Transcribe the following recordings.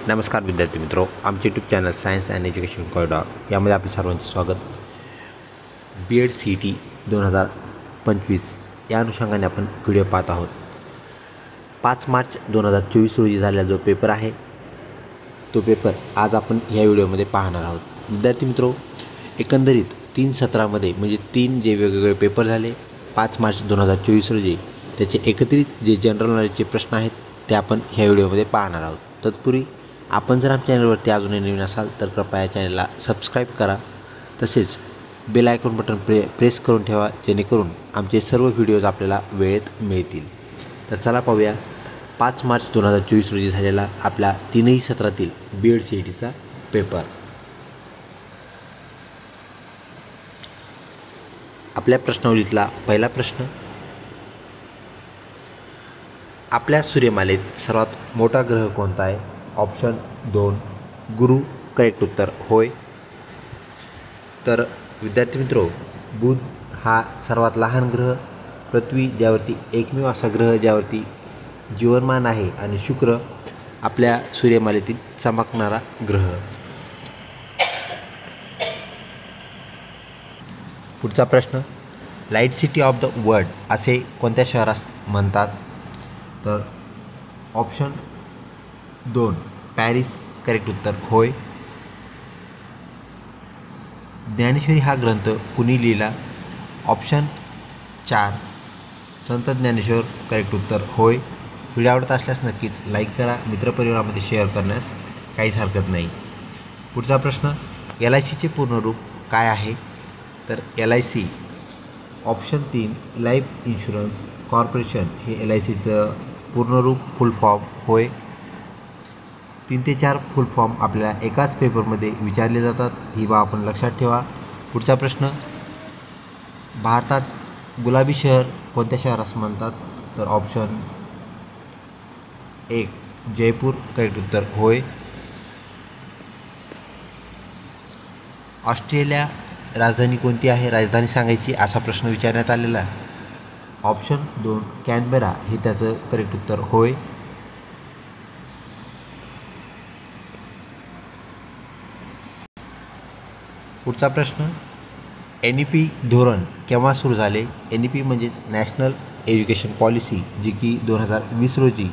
नमस्कार विद्यार्थी मित्रों, आमचे YouTube channel science and education corridor यामध्ये आपले सर्वांचे स्वागत। BEd CET 2025 या अनुषंगाने आपण व्हिडिओ पाहत आहोत। 5 मार्च 2024 रोजी झालेला जो पेपर आहे तो पेपर आज आपण ह्या व्हिडिओमध्ये पाहणार आहोत। विद्यार्थी मित्रों, एकंदरीत 3 सत्रामध्ये म्हणजे 3 जे वेगवेगळे पेपर झाले 5 मार्च 2024 रोजी, त्याचे एकत्रित जे जनरल नॉलेजचे प्रश्न आहेत ते आपण ह्या व्हिडिओमध्ये पाहणार आहोत। तत्पूर्वी आपण जर आमच्या चॅनलवरती अजूनही नवीन असाल तर कृपया या चॅनलला सबस्क्राईब करा, तसेच बेल आयकॉन बटन प्रेस करून ठेवा, जेणेकरून आमचे सर्व व्हिडिओज आपल्याला वेळेत मिळतील। तर चला पाहूया 5 मार्च 2024 रोजी झालेला आपला 3ही सत्रातील BEd CETचा पेपर। आपल्या प्रश्नावलीतला पहिला प्रश्न, आपल्या सूर्यमालेत सर्वात मोठा ग्रह कोणता आहे? ऑप्शन 2 गुरु, करेक्ट उत्तर होय। तर विद्यार्थी मित्रों, बुध हा सर्वात लहान ग्रह, पृथ्वी ज्यावरती एकमेव असा ग्रह ज्यावरती जीवनमान आहे, आणि शुक्र आपल्या सूर्यमालेतील चमकणारा ग्रह। पुढचा प्रश्न, light city of the world असे कोणत्या शहरास म्हणतात? तर ऑप्शन 2 पॅरिस, करेक्ट उत्तर होय। ज्ञानेश्वरी हा ग्रंथ कुणी लिहिला? ऑप्शन 4 संत ज्ञानेश्वर, करेक्ट उत्तर होय। व्हिडिओ आवडत असल्यास नक्कीच लाईक करा, मित्रपरिवारामध्ये शेअर करण्यास काहीच हरकत नाही। पुढचा प्रश्न, LICचे पूर्ण रूप काय आहे? तर LIC option 3 life insurance corporation हे LICचं पूर्ण रूप, फुल फॉर्म होय। 3 ते 4 फुल फॉर्म आपल्याला एकाच पेपरमध्ये विचारले जातात, ही बाब आपण लक्षात ठेवा। पुढचा प्रश्न, भारतात गुलाबी शहर कोणत्या शहरास म्हणतात? तर ऑप्शन 1 जयपूर, करेक्ट उत्तर होय। ऑस्ट्रेलिया राजधानी कोणती आहे? राजधानी सांगायची असा प्रश्न विचारण्यात आलेला आहे। ऑप्शन 2 कॅनबेरा हे त्याचं करेक्ट उत्तर होय। पुढचा प्रश्न, NEP धोरण केव्हा सुरू झाले? NEP म्हणजेच नॅशनल एज्युकेशन पॉलिसी, जी की 2020 रोजी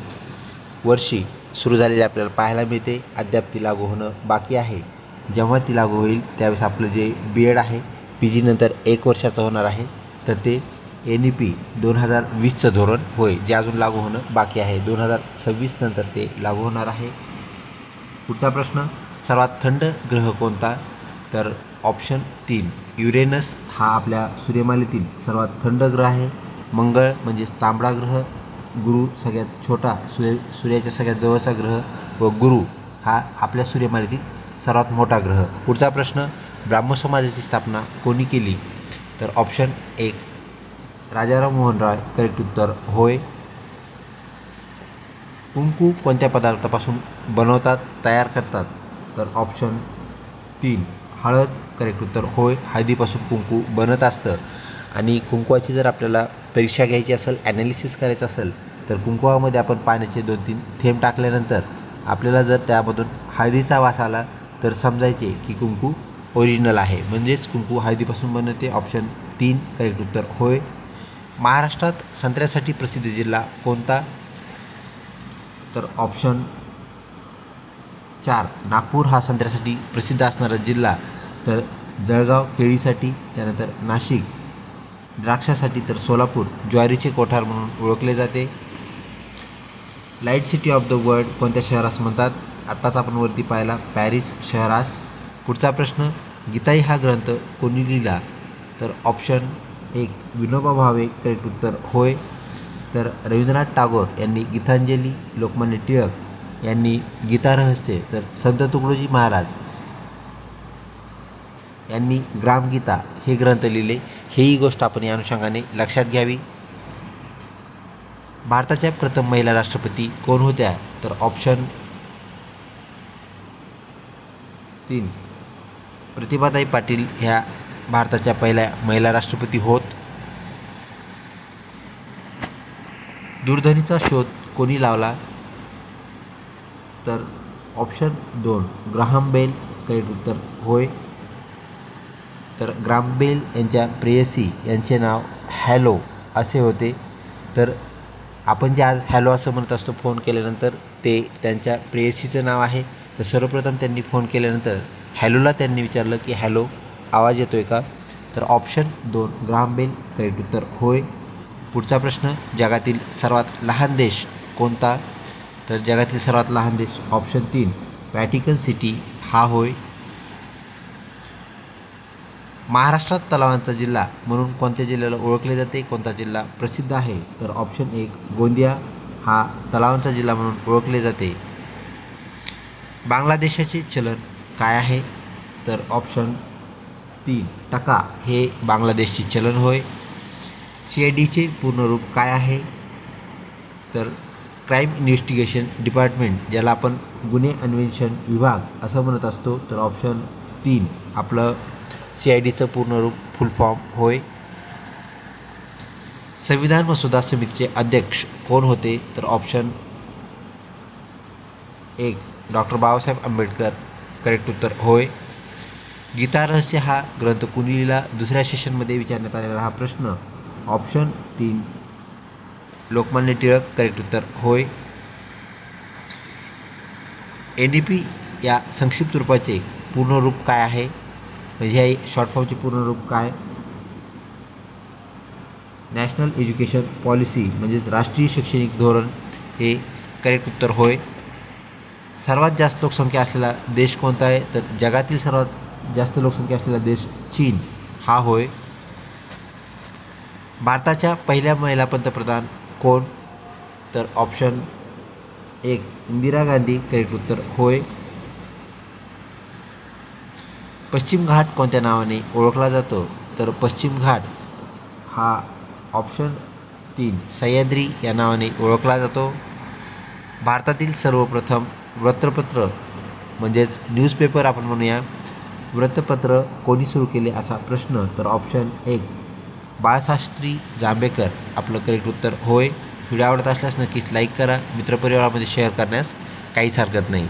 वर्षी सुरू झालेली आपल्याला पाहायला मिळते। अद्याप ती लागू होणं बाकी आहे। जेव्हा ती लागू होईल त्यावेळेस आपलं जे BEd आहे PG नंतर 1 वर्षाचं होणार आहे, तर ते NEP 2020चं धोरण होय, जे अजून लागू होणं बाकी आहे। 2026 नंतर ते लागू होणार आहे। पुढचा प्रश्न, सर्वात थंड ग्रह कोणता? तर ऑप्शन 3 युरेनस हा आपल्या सूर्यमालेतील सर्वात थंड ग्रह आहे। मंगळ म्हणजेच तांबडा ग्रह, गुरु सगळ्यात छोटा, सूर्याच्या सगळ्यात जवळचा ग्रह, व गुरु हा आपल्या सूर्यमालेतील सर्वात मोठा ग्रह। पुढचा प्रश्न, ब्राह्मो समाजाची स्थापना कोणी केली? तर ऑप्शन 1 राजाराम मोहन रॉय, करेक्ट उत्तर होय। कुंकू कोणत्या पदार्थापासून बनवतात, तयार करतात? तर ऑप्शन 3 हळद, करेक्ट उत्तर होय। हळदीपासून कुंकू बनत असतं, आणि कुंकवाची जर आपल्याला परीक्षा घ्यायची असेल, ॲनालिसिस करायचं असेल, तर कुंकवामध्ये आपण पाण्याचे 2-3 थेंब टाकल्यानंतर आपल्याला जर त्यामधून हळदीचा वास आला तर समजायचे की कुंकू ओरिजिनल आहे, म्हणजेच कुंकू हळदीपासून बनते। ऑप्शन 3 करेक्ट उत्तर होय। महाराष्ट्रात संत्र्यासाठी प्रसिद्ध जिल्हा कोणता? तर ऑप्शन 4 नागपूर हा संत्र्यासाठी प्रसिद्ध असणारा जिल्हा, तर जळगाव केळीसाठी, त्यानंतर नाशिक द्राक्षासाठी, तर सोलापूर ज्वारीचे कोठार म्हणून ओळखले जाते। Light city of the world कोणत्या शहरास म्हणतात? आत्ताच आपण वरती पाहिला, पॅरिस शहरास। पुढचा प्रश्न, गीताई हा ग्रंथ कोणी लिहिला? तर ऑप्शन 1 विनोबा भावे, करेक्ट उत्तर होय। तर रवींद्रनाथ टागोर यांनी गीतांजली, लोकमान्य टिळक यांनी गीता रहस्य, तर संत तुकडोजी महाराज यांनी ग्रामगीता हे ग्रंथ लिहिले। हेही गोष्ट आपण या अनुषंगाने लक्षात घ्यावी। भारताच्या प्रथम महिला राष्ट्रपती कोण होत्या? तर ऑप्शन 3 प्रतिभाताई पाटील ह्या भारताच्या पहिल्या महिला राष्ट्रपती होत। दूरध्वनीचा शोध कोणी लावला? तर ऑप्शन 2 ग्राहम बेल करेक्ट उत्तर होय. तर ग्राहम बेल यांच्या प्रेयसी यांचे नाव हॅलो असे होते. तर आपण जे आज हॅलो असं म्हणत असतो फोन केल्यानंतर, ते त्यांच्या प्रेयसीचं नाव आहे. तर सर्वप्रथम त्यांनी फोन केल्यानंतर हॅलोला त्यांनी विचारलं की हॅलो आवाज येतो आहे का. तर ऑप्शन 2 ग्राहम बेल करेक्ट उत्तर होय. पुढचा प्रश्न, जगातील सर्वात लहान देश कोणता. तर जगातील सर्वात लहान देश ऑप्शन 3 व्हॅटिकन सिटी हा होय. महाराष्ट्रात तलावांचा जिल्हा म्हणून कोणत्या जिल्ह्याला ओळखले जाते, कोणता जिल्हा प्रसिद्ध आहे. तर ऑप्शन 1 गोंदिया हा तलावांचा जिल्हा म्हणून ओळखले जाते. बांगलादेशाचे चलन काय आहे. तर ऑप्शन 3 टका हे बांगलादेशचे चलन होय. CIDचे पूर्ण रूप काय आहे. तर क्राईम इन्व्हेस्टिगेशन डिपार्टमेंट, ज्याला आपण गुन्हे अन्वेषण विभाग असं म्हणत असतो. तर ऑप्शन 3 आपलं CIDचं पूर्ण रूप फुल फॉर्म होय. संविधान मसुदा समितीचे अध्यक्ष कोण होते. तर option 1 doctor Babasaheb Ambedkar correct उत्तर होय. गीता रहस्य हा ग्रंथ कुणी लिहिला. दुसऱ्या सेशनमध्ये विचारण्यात आलेला हा प्रश्न. ऑप्शन 3 लोकमान्य टिळक करेक्ट उत्तर होय. NEP या संक्षिप्त रूपाचे पूर्ण रूप काय आहे. म्हणजे ह्या शॉर्ट फॉर्मचे पूर्ण रूप काय. नॅशनल एज्युकेशन पॉलिसी म्हणजेच राष्ट्रीय शैक्षणिक धोरण हे करेक्ट उत्तर होय. सर्वात जास्त लोकसंख्या असलेला देश कोणता आहे. तर जगातील सर्वात जास्त लोकसंख्या असलेला देश चीन हा होय. भारताच्या पहिल्या महिला पंतप्रधान कोण. तर ऑप्शन 1 इंदिरा गांधी करेक्ट उत्तर होय. पश्चिम घाट कोणत्या नावाने ओळखला जातो. तर पश्चिम घाट हा ऑप्शन 3 सह्याद्री या नावाने ओळखला जातो. भारतातील सर्वप्रथम वृत्तपत्र म्हणजेच न्यूजपेपर आपण म्हणूया, वृत्तपत्र कोणी सुरू केले असा प्रश्न. तर ऑप्शन 1 बाळशास्त्री जांभेकर आपलं करेक्ट उत्तर होय. व्हिडिओ आवडत असल्यास नक्कीच लाईक करा. मित्रपरिवारामध्ये शेअर करण्यास काहीच हरकत नाही.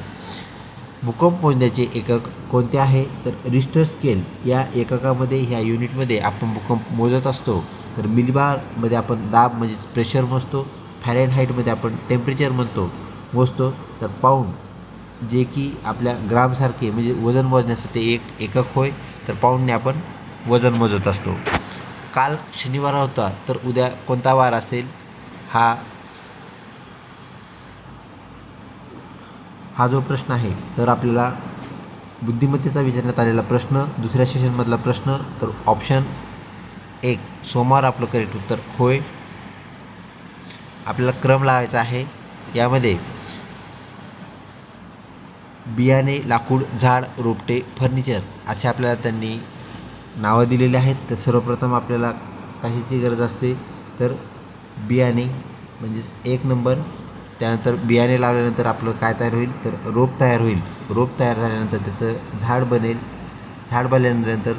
भूकंप मोजण्याचे एकक कोणते आहे. तर रिश्टर स्केल या एककामध्ये, ह्या युनिटमध्ये आपण भूकंप मोजत असतो. तर मिलीबारमध्ये आपण दाब म्हणजेच प्रेशर मोजतो. फॅरेनहाईटमध्ये आपण टेम्परेचर मोजतो. तर पाऊंड जे की आपल्या ग्रामसारखे म्हणजे वजन मोजण्यासाठी एक एकक होय. तर पाऊंडने आपण वजन मोजत असतो. काल शनिवार होता, तर उद्या कोणता वार असेल. हा जो प्रश्न आहे, तर आपल्याला बुद्धिमत्तेचा विचारण्यात आलेला प्रश्न, दुसऱ्या सेशनमधला प्रश्न. तर ऑप्शन 1 सोमवार आपलं करेक्ट उत्तर होय. आपल्याला क्रम लावायचा आहे. यामध्ये बियाणे, लाकूड, झाड, रोपटे, फर्निचर असे आपल्याला त्यांनी नावं दिलेले आहेत. तर सर्वप्रथम आपल्याला कशाची गरज असते. तर बियाणे म्हणजेच 1 नंबर. त्यानंतर बियाणे लावल्यानंतर आपलं काय तयार होईल. तर रोप तयार होईल. रोप तयार झाल्यानंतर त्याचं झाड बनेल. झाड बनल्यानंतर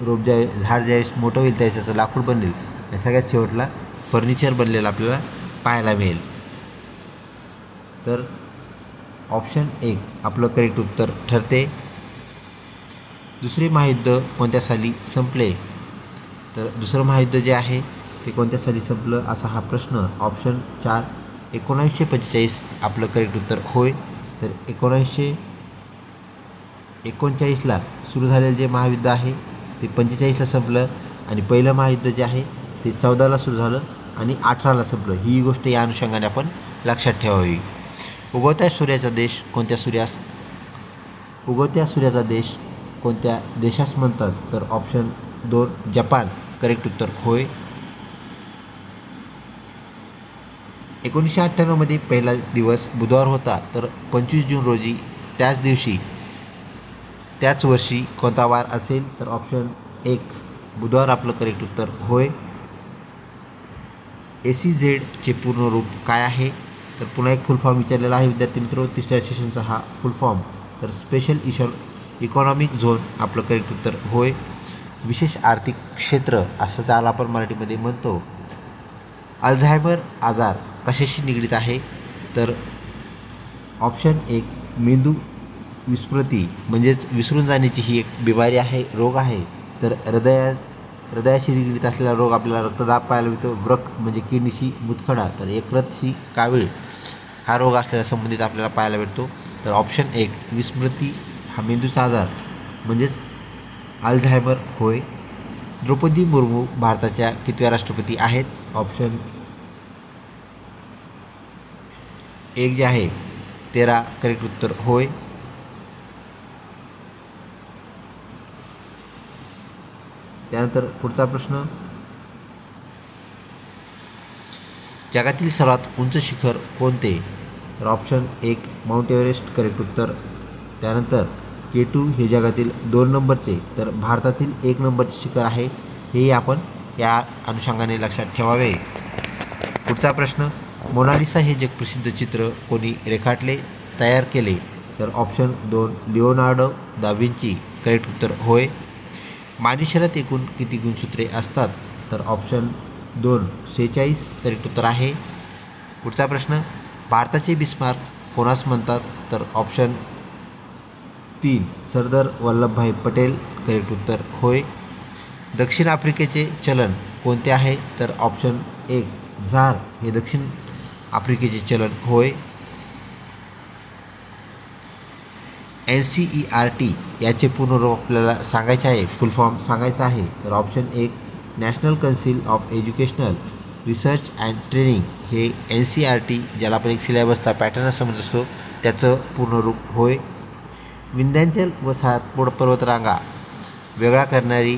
झाड ज्यावेळेस मोठं होईल त्यावेळेस त्याचं लाकूड बनेल. या सगळ्यात शेवटला फर्निचर बनलेलं आपल्याला पाहायला मिळेल. तर ऑप्शन 1 आपलं करेक्ट उत्तर ठरते. दुसरे महायुद्ध कोणत्या साली संपले. तर दुसरं महायुद्ध जे आहे ते कोणत्या साली संपलं असा हा प्रश्न. ऑप्शन 4 1945 आपलं करेक्ट उत्तर होय. तर 1939ला सुरू झालेलं जे महायुद्ध आहे ते 45ला संपलं. आणि पहिलं महायुद्ध जे आहे ते 14ला सुरू झालं आणि 18ला संपलं. ही गोष्ट या अनुषंगाने आपण लक्षात ठेवावी. उगवत्या सूर्याचा देश कोणत्या देशास म्हणतात. तर ऑप्शन 2 जपान करेक्ट उत्तर होय. 1998मध्ये पहिला दिवस बुधवार होता. तर 25 जून रोजी त्याच वर्षी कोणता वार असेल. तर ऑप्शन 1 बुधवार आपलं करेक्ट उत्तर होय. ACZचे पूर्ण रूप काय आहे. तर पुन्हा एक फुल फॉर्म विचारलेला आहे विद्यार्थी मित्र. तिसऱ्या सेशनचा हा फुल फॉर्म. तर स्पेशल इकॉनॉमिक झोन आपलं करेक्ट उत्तर होय. विशेष आर्थिक क्षेत्र असं त्याला आपण मराठीमध्ये म्हणतो. अल्झायमर आजार कशाशी निगडीत आहे. तर ऑप्शन 1 विस्मृती म्हणजेच विसरून जाण्याची ही एक बिमारी आहे, रोग आहे. तर हृदयाशी निगडीत असलेला रोग आपल्याला रक्तदाब पाहायला मिळतो. व्रक म्हणजे किडनीशी मुतखडा, तर यकृतशी कावीळ हा रोग असलेल्या संबंधित आपल्याला पाहायला भेटतो. तर ऑप्शन 1 विस्मृती हा मेंदूचा आजार म्हणजेच अल्झायमर होय. द्रौपदी मुर्मू भारताच्या कितव्या राष्ट्रपती आहेत? ऑप्शन 1 जे आहे 13 करेक्ट उत्तर होय. त्यानंतर पुढचा प्रश्न, जगातील सर्वात उंच शिखर कोणते? तर ऑप्शन 1 माउंट एव्हरेस्ट करेक्ट उत्तर. त्यानंतर K2 हे जगातील 2 नंबरचे तर भारतातील 1 नंबरचे शिखर आहे, हेही आपण या अनुषंगाने लक्षात ठेवावे. पुढचा प्रश्न, मोनालिसा हे जगप्रसिद्ध चित्र कोणी रेखाटले तयार केले? तर option 2 Leonardo da Vinci correct उत्तर होय. मानवी शरीरात एकूण किती गुणसूत्रे असतात? तर ऑप्शन 2 46 करेक्ट उत्तर आहे. पुढचा प्रश्न, भारताचे बिस्मार्क कोणास म्हणतात? तर ऑप्शन 3 सरदार वल्लभभाई पटेल करेक्ट उत्तर होय. दक्षिण आफ्रिकेचे चलन कोणते आहे? तर ऑप्शन 1 झार हे दक्षिण आफ्रिकेचे चलन होय. NCERT याचे पूर्ण रूप आपल्याला सांगायचे आहे, फुल फॉर्म सांगायचा आहे. तर option 1 national council of educational research and training हे NCERT ज्याला आपण एक सिलेबसचा पॅटर्न असं म्हणत असतो त्याचं पूर्ण रूप होय. विंध्याचल व सातपूर पर्वतरांगा वेगळा करणारी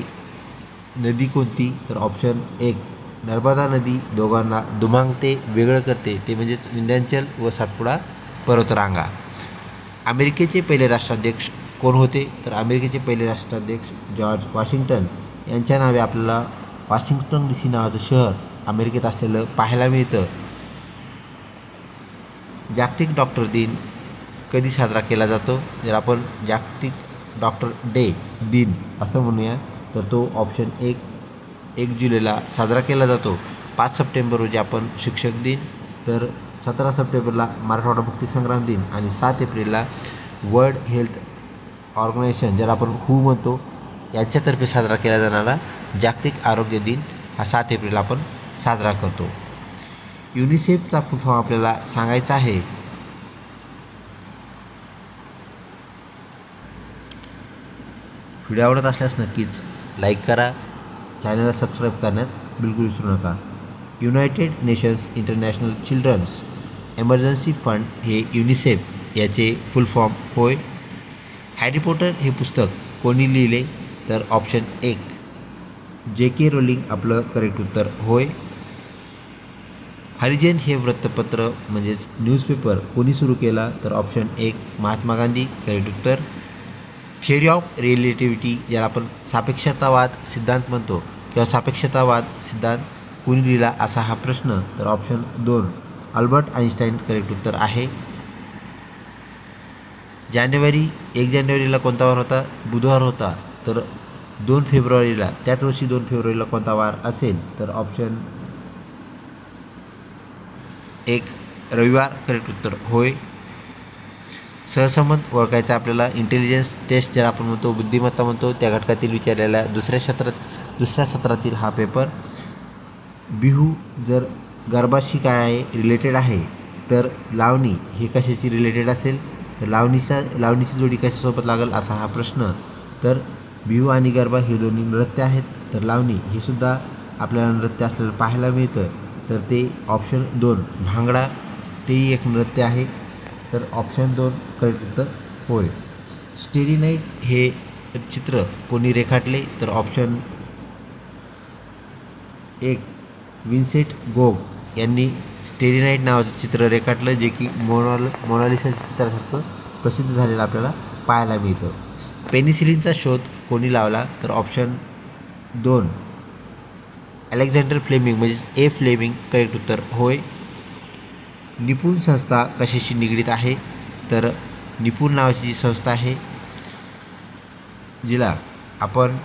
नदी कोणती? तर ऑप्शन 1 नर्मदा नदी दोघांना दुमांगते वेगळं करते, ते म्हणजेच विंध्याचल व सातपुडा पर्वतरांगा. अमेरिकेचे पहिले राष्ट्राध्यक्ष कोण होते? तर अमेरिकेचे पहिले राष्ट्राध्यक्ष जॉर्ज वॉशिंग्टन यांच्या नावे आपल्याला वॉशिंग्टन DC नावाचं शहर अमेरिकेत असलेलं पाहायला मिळतं. जागतिक डॉक्टर दिन कधी साजरा केला जातो? जर आपण जागतिक डॉक्टर दिन असं म्हणूया तर तो ऑप्शन 1 जुलैला साजरा केला जातो. 5 सप्टेंबर रोजी आपण शिक्षक दिन, तर 17 सप्टेंबरला मराठवाडा मुक्तीसंग्राम दिन आणि 7 एप्रिलला वर्ल्ड हेल्थ ऑर्गनायझेशन ज्याला आपण WHO म्हणतो यांच्यातर्फे साजरा केला जाणारा जागतिक आरोग्य दिन हा 7 एप्रिल आपण साजरा करतो. युनिसेफचा फुल फॉर्म आपल्याला सांगायचा आहे. व्हिडिओ आवडत असल्यास नक्कीच लाईक करा, चॅनलला सबस्क्राईब करण्यात बिलकुल विसरू नका. United Nations International Children's Emergency Fund हे युनिसेफ याचे फुल फॉर्म होय. हॅरी पॉटर हे पुस्तक कोणी लिहिले? तर ऑप्शन 1 JK रोलिंग आपलं करेक्ट उत्तर होय. हरिजन हे वृत्तपत्र म्हणजेच न्यूजपेपर कोणी सुरू केला? तर ऑप्शन 1 महात्मा गांधी करेक्ट उत्तर. थिअरी ऑफ रिलेटिव्हिटी ज्याला आपण सापेक्षतावाद सिद्धांत म्हणतो किंवा सापेक्षतावाद सिद्धांत कोणी लिहिला असा हा प्रश्न? तर ऑप्शन 2 अल्बर्ट आइन्स्टाईन करेक्ट उत्तर आहे. 1 जानेवारीला कोणता वार होता? बुधवार होता. तर 2 फेब्रुवारीला त्याच वर्षी 2 फेब्रुवारीला कोणता वार असेल? तर ऑप्शन 1 रविवार करेक्ट उत्तर होय. सहसंबंध ओळखायचा आपल्याला इंटेलिजन्स टेस्ट ज्याला आपण म्हणतो बुद्धिमत्ता म्हणतो त्या घटकातील विचारलेल्या दुसऱ्या सत्रातील हा पेपर. बिहू जर गरबाशी काय आहे रिलेटेड आहे तर लावणी हे कशाची रिलेटेड असेल? तर लावणीची जोडी कशासोबत लागेल असा हा प्रश्न. तर बिहू आणि गरबा हे दोन्ही नृत्य आहेत, तर लावणी हे सुद्धा आपल्याला नृत्य असलेलं पाहायला मिळतं. तर ते ऑप्शन 2 भांगडा तेही एक नृत्य आहे. तर ऑप्शन 2 करेक्ट उत्तर होय. स्टेरी नाईट हे चित्र कोणी रेखाटले? तर ऑप्शन 1 विन्सेंट गोग यांनी स्टेरी नाईट नावाचं चित्र रेखाटलं, जे की मोनालिसाच्या चित्रासारखं प्रसिद्ध झालेलं आपल्याला पाहायला मिळतं. पेनिसिलिनचा शोध कोणी लावला? तर ऑप्शन 2 अलेक्झांडर फ्लेमिंग म्हणजेच A फ्लेमिंग करेक्ट उत्तर होय. निपुण संस्था कशाशी निगडीत आहे? तर निपुण नावाची जी संस्था आहे जिला आपण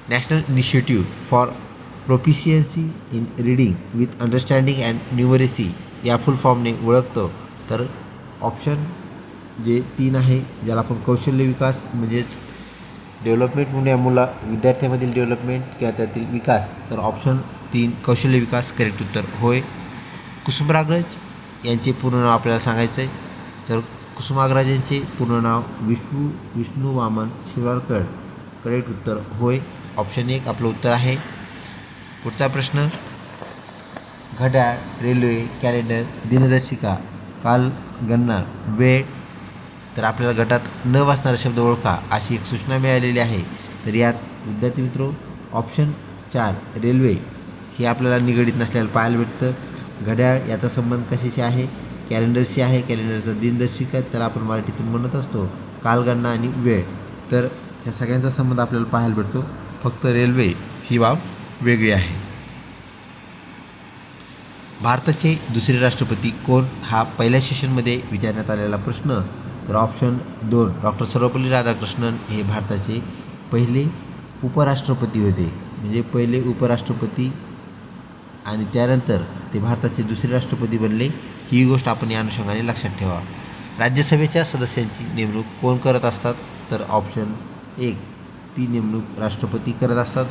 national initiative for proficiency in reading with understanding and numeracy या फुल फॉर्मने ओळखतो. तर ऑप्शन जे 3 आहे, ज्याला आपण कौशल्य विकास म्हणजेच डेव्हलपमेंट म्हणून विद्यार्थ्यांमधील डेव्हलपमेंट किंवा त्यातील विकास, तर ऑप्शन 3 कौशल्य विकास करेक्ट उत्तर होय. कुसुमाग्रज यांचे पूर्ण नाव आपल्याला सांगायचं आहे. तर कुसुमाग्रज यांचे पूर्ण नाव विष्णू वामन शिरवाडकर. करेक्ट उत्तर होय. ऑप्शन 1 आपलं उत्तर आहे. पुढचा प्रश्न, घड्याळ, रेल्वे, कॅलेंडर, दिनदर्शिका, कालगणना, वेळ, तर आपल्याला गटात न बसणारा शब्द ओळखा अशी एक सूचना मिळालेली आहे. तर यात विद्यार्थी मित्र ऑप्शन 4 रेल्वे हे आपल्याला निगडीत नसल्याला पाहायला भेटतं. घड्याळ याचा संबंध कशाशी आहे? कॅलेंडरशी आहे. कॅलेंडरचा दिनदर्शिका त्याला आपण मराठीतून म्हणत असतो. कालगणना आणि वेळ, तर ह्या सगळ्यांचा संबंध आपल्याला पाहायला भेटतो. फक्त रेल्वे ही बाब वेगळी आहे. भारताचे दुसरे राष्ट्रपती कोण हा पहिल्या सेशनमध्ये विचारण्यात आलेला प्रश्न. तर ऑप्शन 2 डॉक्टर सर्वपल्ली राधाकृष्णन हे भारताचे पहिले उपराष्ट्रपती होते. म्हणजे पहिले उपराष्ट्रपती आणि त्यानंतर ते भारताचे दुसरे राष्ट्रपती बनले. ही गोष्ट आपण या अनुषंगाने लक्षात ठेवा. राज्यसभेच्या सदस्यांची नेमणूक कोण करत असतात? तर ऑप्शन 1 ती नेमणूक राष्ट्रपती करत असतात.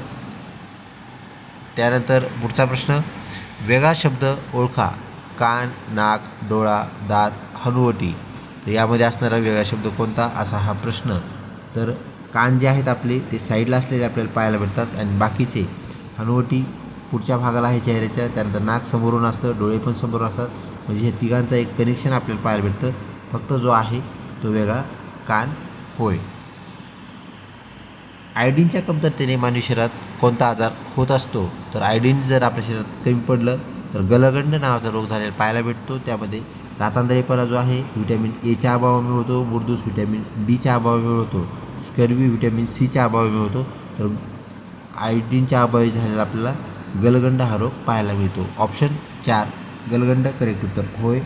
त्यानंतर पुढचा प्रश्न, वेगळा शब्द ओळखा. कान, नाक, डोळा, दात, हनुवटी, तर यामध्ये असणारा वेगळा शब्द कोणता असा हा प्रश्न. तर कान जे आहेत आपले ते साईडला असलेले आपल्याला पाहायला भेटतात आणि बाकीचे हनुवटी पुढच्या भागाला आहे चेहऱ्याच्या. त्यानंतर नाक समोरून असतं, डोळे पण समोरून असतात. म्हणजे हे तिघांचा एक कनेक्शन आपल्याला पाहायला भेटतं. फक्त जो आहे तो वेगळा कान होय. आयोडीनच्या कमतरतेने मानवी शरीरात कोणता आजार होत असतो? तर आयोडीन जर आपल्या शरीरात कमी पडलं तर गलगंड नावाचा रोग झालेला पाहायला भेटतो. त्यामध्ये रातांधळेपणा जो आहे व्हिटॅमिन एच्या अभावामुळे होतो, मुरदूस व्हिटॅमिन डीच्या अभावामुळे होतो, स्कर्वी व्हिटॅमिन सीच्या अभावामुळे होतो. तर आयोडीनच्या अभावी झालेला आपल्याला गलगंड हा रोग पाहायला मिळतो. ऑप्शन 4 गलगंड करेक्ट उत्तर होय.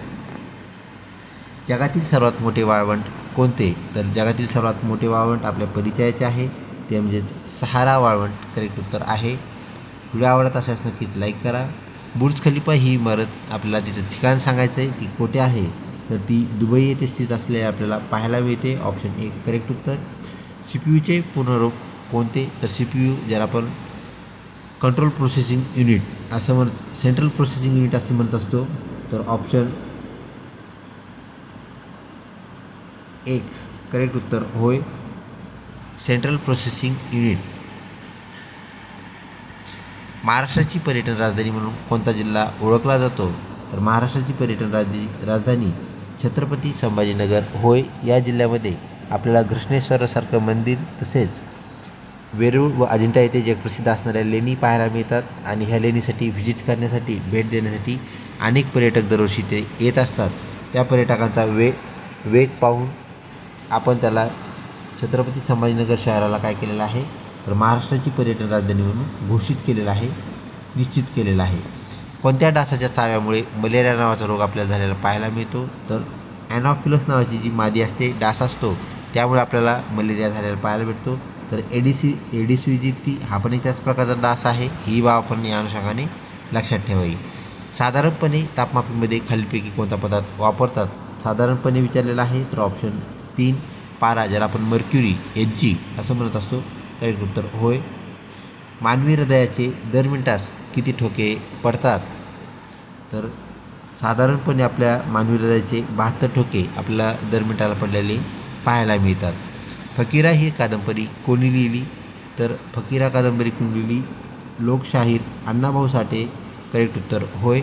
जगातील सर्वात मोठे वाळवंट कोणते? तर जगातील सर्वात मोठे वाळवंट आपल्या परिचयाचे आहे, ते म्हणजेच सहारा वाळवंट करेक्ट उत्तर आहे. व्हिडिओ आवडत असल्यास नक्कीच लाईक करा. बुर्ज खलिफा ही इमारत आपल्याला तिचं ठिकाण सांगायचं आहे, ती कोठे आहे? तर ती दुबई येथे स्थित असलेली आपल्याला पाहायला मिळते. ऑप्शन 1 करेक्ट उत्तर. CPU पूर्ण रूप कोणते? तर CPU ज्याला आपण कंट्रोल प्रोसेसिंग युनिट असं सेंट्रल प्रोसेसिंग युनिट असं म्हणत असतो. तर ऑप्शन 1 करेक्ट उत्तर होय. Central processing unit. महाराष्ट्राची पर्यटन राजधानी म्हणून कोणता जिल्हा ओळखला जातो? तर महाराष्ट्राची पर्यटन राजधानी छत्रपती संभाजीनगर होय. या जिल्ह्यामध्ये आपल्याला घृष्णेश्वरासारखं मंदिर तसेच वेरूळ व अजिंठा येथे जगप्रसिद्ध असणाऱ्या लेणी पाहायला मिळतात आणि ह्या लेणीसाठी व्हिजिट करण्यासाठी, भेट देण्यासाठी अनेक पर्यटक दरवर्षी ते येत असतात. त्या पर्यटकांचा वेग पाहून आपण त्याला छत्रपती संभाजीनगर शहराला काय केलेलं आहे? तर महाराष्ट्राची पर्यटन राजधानी म्हणून घोषित केलेलं आहे, निश्चित केलेलं आहे. कोणत्या डासाच्या चाव्यामुळे मलेरिया नावाचा रोग आपल्याला झालेला पाहायला मिळतो? तर ॲनॉफिलस नावाची जी मादी असते, डास असतो, त्यामुळे आपल्याला मलेरिया झालेला पाहायला भेटतो. तर एडिस विजिती हा पण एक त्याच प्रकारचा डास आहे. ही बाब आपण या अनुषंगाने लक्षात ठेवावी. साधारणपणे तापमापीमध्ये खालीलपैकी कोणता पदार्थ वापरतात? साधारणपणे विचारलेला आहे. तर ऑप्शन 3 पारा, ज्याला आपण मर्क्युरी Hg असं म्हणत असतो, करेक्ट उत्तर होय. मानवी हृदयाचे दर मिनिटास किती ठोके पडतात? तर साधारणपणे आपल्या मानवी हृदयाचे 72 ठोके आपल्याला दर मिनिटाला पडलेले पाहायला मिळतात. फकीरा ही कादंबरी कोणी लिहिली? तर फकीरा कादंबरी कोणी लिहिली? लोकशाहीर अण्णाभाऊ साठे, करेक्ट उत्तर होय.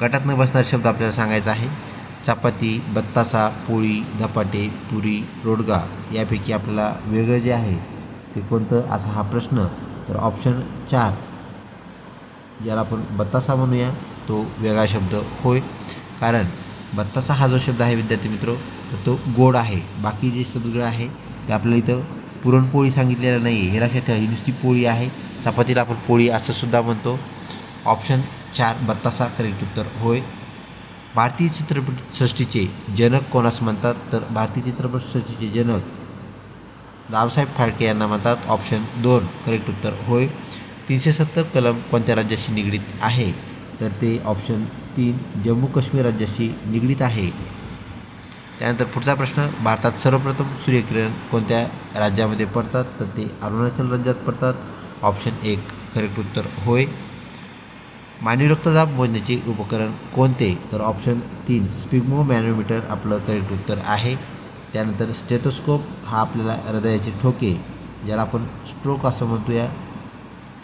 गटात न बसणारे शब्द आपल्याला सांगायचा आहे. चपाती, बत्तासा, पोळी, धपाटे, पुरी, रोडगा, यापैकी आपल्याला वेगळं जे आहे ते कोणतं असा हा प्रश्न. तर ऑप्शन 4 ज्याला आपण बत्तासा म्हणूया तो वेगळा शब्द होय. कारण बत्तासा हा जो शब्द आहे विद्यार्थी मित्र तो गोड आहे. बाकी जे शब्द आहे ते आपल्याला इथं पुरणपोळी सांगितलेलं नाही आहे, हे लक्षात ठेवा. ही नुसती पोळी आहे. चपातीला आपण पोळी असं सुद्धा म्हणतो. ऑप्शन 4 बत्तासा करेक्ट उत्तर होय. भारतीय चित्रपटसृष्टीचे जनक कोणास म्हणतात? तर भारतीय चित्रपटसृष्टीचे जनक दादासाहेब फाळके यांना म्हणतात. ऑप्शन 2 करेक्ट उत्तर होय. 370 कलम कोणत्या राज्याशी निगडीत आहे? तर ते ऑप्शन 3 जम्मू काश्मीर राज्याशी निगडीत आहे. त्यानंतर पुढचा प्रश्न, भारतात सर्वप्रथम सूर्यकिरण कोणत्या राज्यामध्ये पडतात? तर ते अरुणाचल राज्यात पडतात. ऑप्शन 1 करेक्ट उत्तर होय. मानवी रक्तदाब मोजण्याचे उपकरण कोणते? तर ऑप्शन 3 स्पिग्मो मॅनोमीटर आपलं करेक्ट उत्तर आहे. त्यानंतर स्टेथोस्कोप हा आपल्याला हृदयाचे ठोके, ज्याला आपण स्ट्रोक असं म्हणतोया,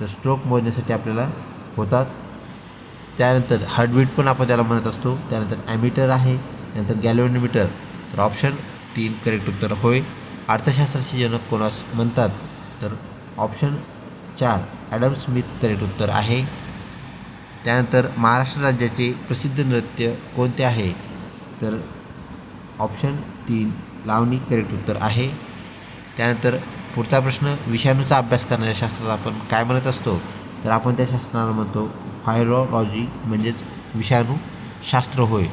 तर स्ट्रोक मोजण्यासाठी आपल्याला होतात. त्यानंतर हार्टबीट पण आपण त्याला म्हणत असतो. त्यानंतर ॲमीटर आहे. त्यानंतर गॅल्व्हॅनोमीटर, तर ऑप्शन 3 करेक्ट उत्तर होय. अर्थशास्त्राचे जनक कोणास म्हणतात? तर ऑप्शन 4 ॲडम स्मिथ करेक्ट उत्तर आहे. त्यानंतर महाराष्ट्र राज्याचे प्रसिद्ध नृत्य कोणते आहे? तर ऑप्शन 3 लावणी करेक्ट उत्तर आहे. त्यानंतर पुढचा प्रश्न, विषाणूचा अभ्यास करणाऱ्या शास्त्राला आपण काय म्हणत असतो? तर आपण त्या शास्त्राला म्हणतो व्हायरॉलॉजी, म्हणजेच विषाणूशास्त्र होय.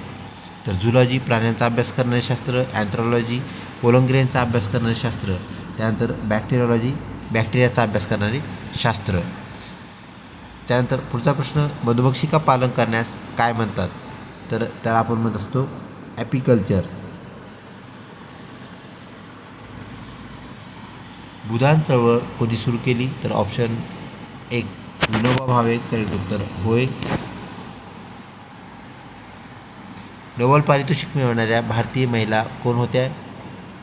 तर झुलॉजी प्राण्यांचा अभ्यास करणारे शास्त्र, अँथ्रोलॉजी कोलंग्रेनचा अभ्यास करणारे शास्त्र, त्यानंतर बॅक्टेरियोलॉजी बॅक्टेरियाचा अभ्यास करणारे शास्त्र. त्यानंतर पुढचा प्रश्न, मधुमक्षिका पालन करण्यास काय म्हणतात? तर त्याला आपण म्हणत असतो ॲपिकल्चर. भूदान चळवळ कोणी सुरू केली? तर ऑप्शन 1 विनोबा भावे करेक्ट उत्तर होय. नोबेल पारितोषिक मिळवणाऱ्या भारतीय महिला कोण होत्या?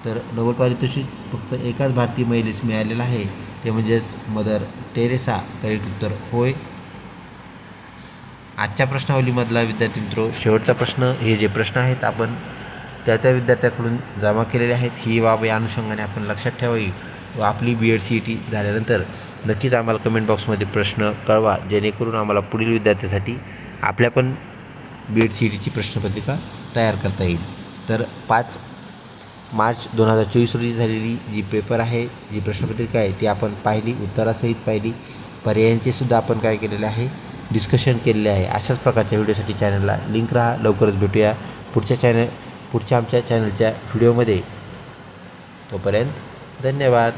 तर नोबेल पारितोषिक फक्त एकाच भारतीय महिलेस मिळालेलं आहे, ते म्हणजेच मदर टेरेसा करेक्ट उत्तर होय. आजच्या प्रश्नावलीमधला विद्यार्थी मित्रो शेवटचा प्रश्न, हे जे प्रश्न आहेत आपण त्या विद्यार्थ्याकडून जमा केलेले आहेत. ही बाब या अनुषंगाने आपण लक्षात ठेवावी व आपली BEd CET झाल्यानंतर नक्कीच आम्हाला कमेंट बॉक्समध्ये प्रश्न कळवा, जेणेकरून आम्हाला पुढील विद्यार्थ्यासाठी आपल्या पण BEd CETची प्रश्नपत्रिका तयार करता येईल. तर 5 मार्च 2024 रोजी झालेली जी पेपर आहे, जी प्रश्नपत्रिका आहे ती आपण पाहिली, उत्तरासहित पाहिली. पर्यायांचे सुद्धा आपण काय केलेले आहे, डिस्कशन केलेले आहे. अशाच प्रकारच्या व्हिडिओसाठी चॅनलला लिंक राहा. लवकरच भेटूया पुढच्या आमच्या चॅनलच्या व्हिडिओमध्ये. तोपर्यंत धन्यवाद.